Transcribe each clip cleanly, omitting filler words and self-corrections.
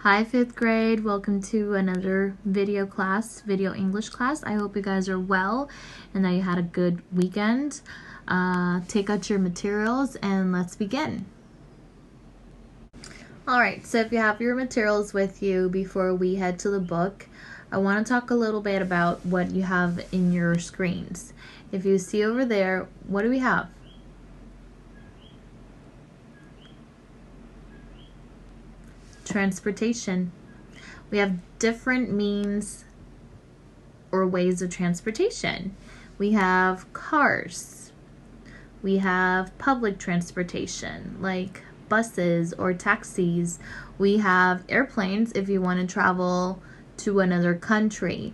Hi 5th grade, welcome to another video English class. I hope you guys are well and that you had a good weekend. Take out your materials and let's begin. Alright, so if you have your materials with you before we head to the book, I want to talk a little bit about what you have in your screens. If you see over there, what do we have? Transportation. We have different means or ways of transportation. We have cars. We have public transportation like buses or taxis. We have airplanes if you want to travel to another country.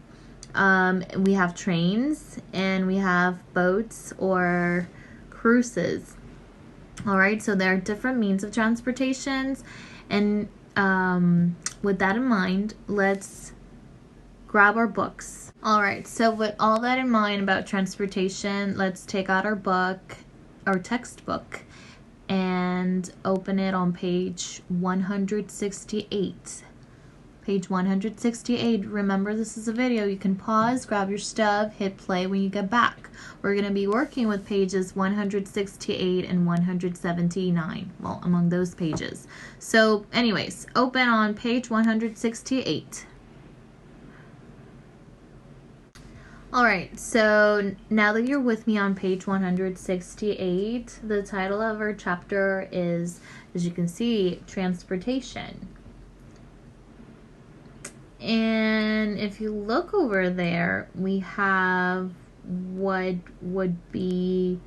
We have trains and we have boats or cruises. All right, so there are different means of transportations, and with that in mind, let's grab our books. All right, so with all that in mind about transportation, let's take out our book, our textbook, and open it on page 168. Page 168. Remember, this is a video. You can pause, grab your stuff, hit play when you get back. We're going to be working with pages 168 and 179. Well, among those pages. So, anyways, open on page 168. Alright, so now that you're with me on page 168, the title of our chapter is, as you can see, transportation. And if you look over there, we have what would be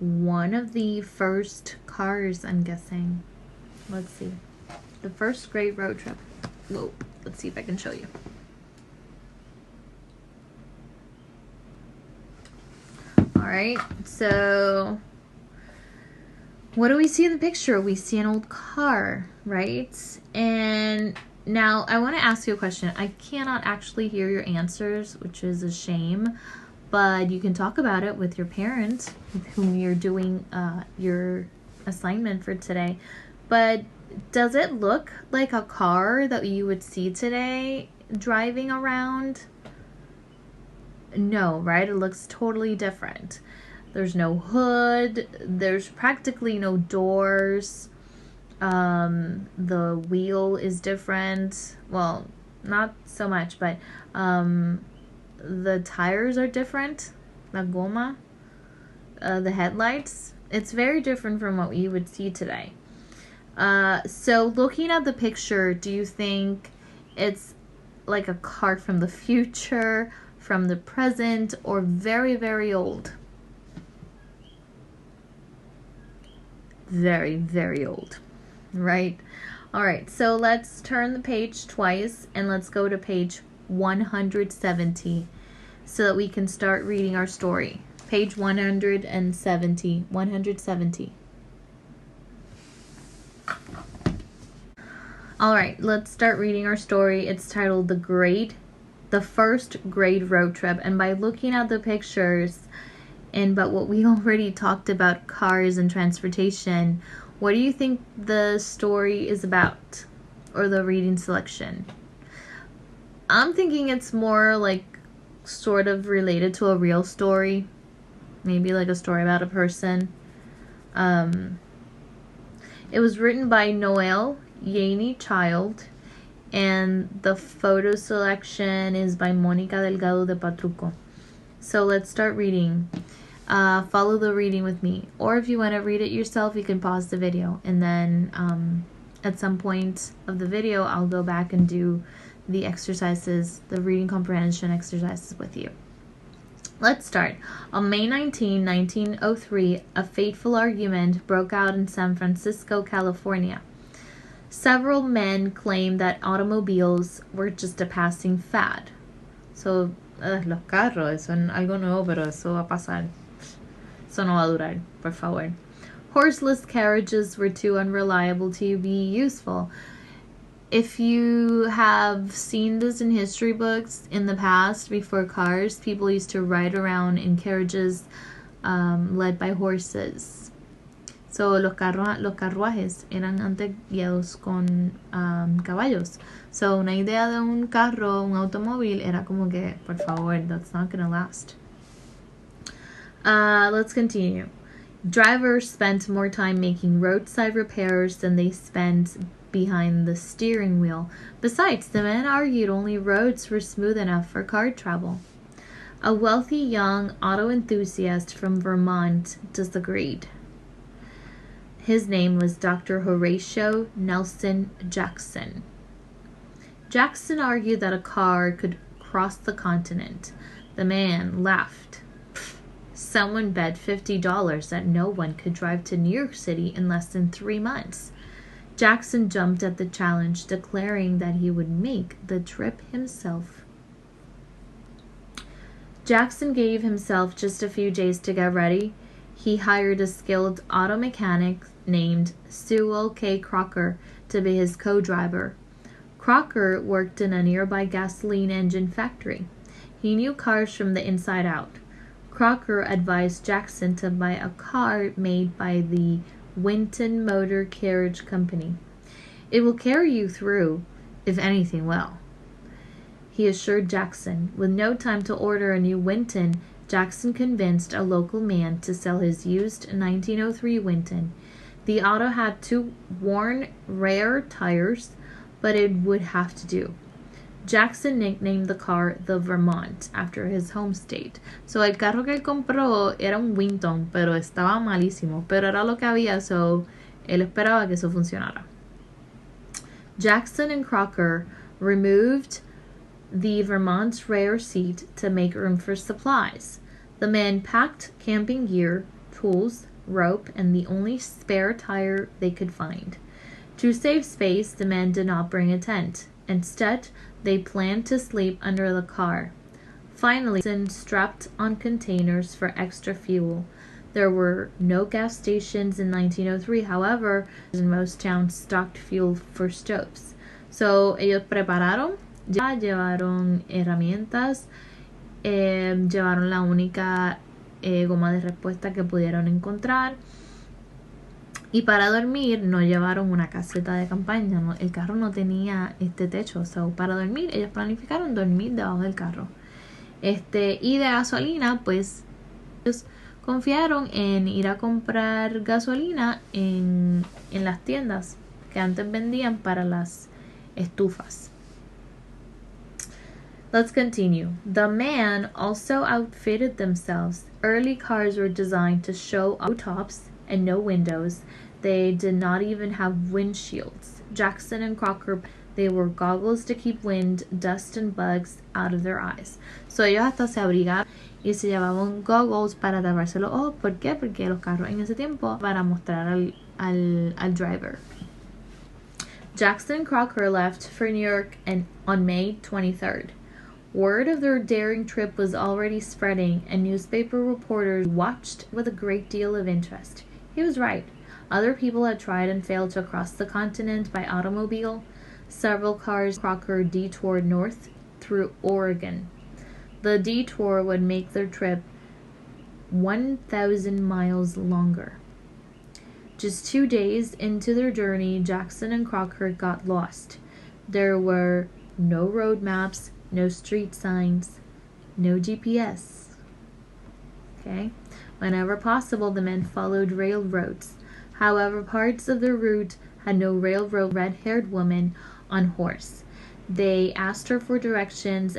one of the first cars, I'm guessing. Let's see. The first great road trip. Whoa, let's see if I can show you. Alright, so what do we see in the picture? We see an old car, right? And now, I want to ask you a question. I cannot actually hear your answers, which is a shame, but you can talk about it with your parent, with whom you're doing your assignment for today. But does it look like a car that you would see today driving around? No, right? It looks totally different. There's no hood. There's practically no doors. The wheel is different. Well, not so much, but the tires are different. La goma, the headlights. It's very different from what you would see today. So looking at the picture, do you think it's like a car from the future, from the present, or very, very old? Very, very old. Right? Alright, so let's turn the page twice and let's go to page 170 so that we can start reading our story. Page 170. 170. Alright, let's start reading our story. It's titled The First Great Road Trip. And by looking at the pictures and but what we already talked about, cars and transportation, what do you think the story is about, or the reading selection? I'm thinking it's more like sort of related to a real story. Maybe like a story about a person. It was written by Noelle Yaney Child, and the photo selection is by Mónica Delgado de Patrucco. So let's start reading. Follow the reading with me, or if you want to read it yourself, you can pause the video, and then at some point of the video I'll go back and do the exercises, the reading comprehension exercises with you. Let's start. On May 19, 1903, a fateful argument broke out in San Francisco, California. Several men claimed that automobiles were just a passing fad. So, los carros son algo nuevo, pero eso va a pasar. Eso no va a durar, por favor. Horseless carriages were too unreliable to be useful. If you have seen this in history books in the past, before cars, people used to ride around in carriages led by horses. So, los carruajes eran antes guiados con caballos. So, una idea de un carro, un automóvil, era como que, por favor, that's not gonna last. Let's continue. Drivers spent more time making roadside repairs than they spent behind the steering wheel. Besides, the men argued only roads were smooth enough for car travel. A wealthy young auto enthusiast from Vermont disagreed. His name was Dr. Horatio Nelson Jackson. Jackson argued that a car could cross the continent. The man laughed. Someone bet $50 that no one could drive to New York City in less than 3 months. Jackson jumped at the challenge, declaring that he would make the trip himself. Jackson gave himself just a few days to get ready. He hired a skilled auto mechanic named Sewell K. Crocker to be his co-driver. Crocker worked in a nearby gasoline engine factory. He knew cars from the inside out. Crocker advised Jackson to buy a car made by the Winton Motor Carriage Company. It will carry you through, if anything will, he assured Jackson. With no time to order a new Winton, Jackson convinced a local man to sell his used 1903 Winton. The auto had 2 worn, rare tires, but it would have to do. Jackson nicknamed the car the Vermont after his home state. So el carro que él compró era un Winton, pero estaba malísimo, pero era lo que había, so él esperaba que eso funcionara. Jackson and Crocker removed the Vermont's rear seat to make room for supplies. The men packed camping gear, tools, rope, and the only spare tire they could find. To save space, the men did not bring a tent. Instead, they planned to sleep under the car. Finally, Jackson strapped on containers for extra fuel. There were no gas stations in 1903, however, most towns stocked fuel for stoves. So, ellos prepararon, llevaron herramientas, llevaron la única goma de respuesta que pudieron encontrar. Y para dormir no llevaron una caseta de campaña, ¿no? El carro no tenía techo, so, para dormir ellos planificaron dormir debajo del carro. Y de gasolina, pues ellos confiaron en ir a comprar gasolina en las tiendas que antes vendían para las estufas. Let's continue. The men also outfitted themselves. Early cars were designed to show no tops and no windows. They did not even have windshields. Jackson and Crocker, they wore goggles to keep wind, dust, and bugs out of their eyes. So ellos hasta se abrigaron y se llevaban goggles para taparse los ojos. ¿Por qué? Porque los carros en ese tiempo para mostrar al driver. Jackson and Crocker left for New York on May 23rd. Word of their daring trip was already spreading, and newspaper reporters watched with a great deal of interest. He was right. Other people had tried and failed to cross the continent by automobile. Several cars Crocker detoured north through Oregon. The detour would make their trip 1,000 miles longer. Just 2 days into their journey, Jackson and Crocker got lost. There were no road maps, no street signs, no GPS. Okay? Whenever possible, the men followed railroads. However, parts of the route had no railroad. Red-haired woman on horse. They asked her for directions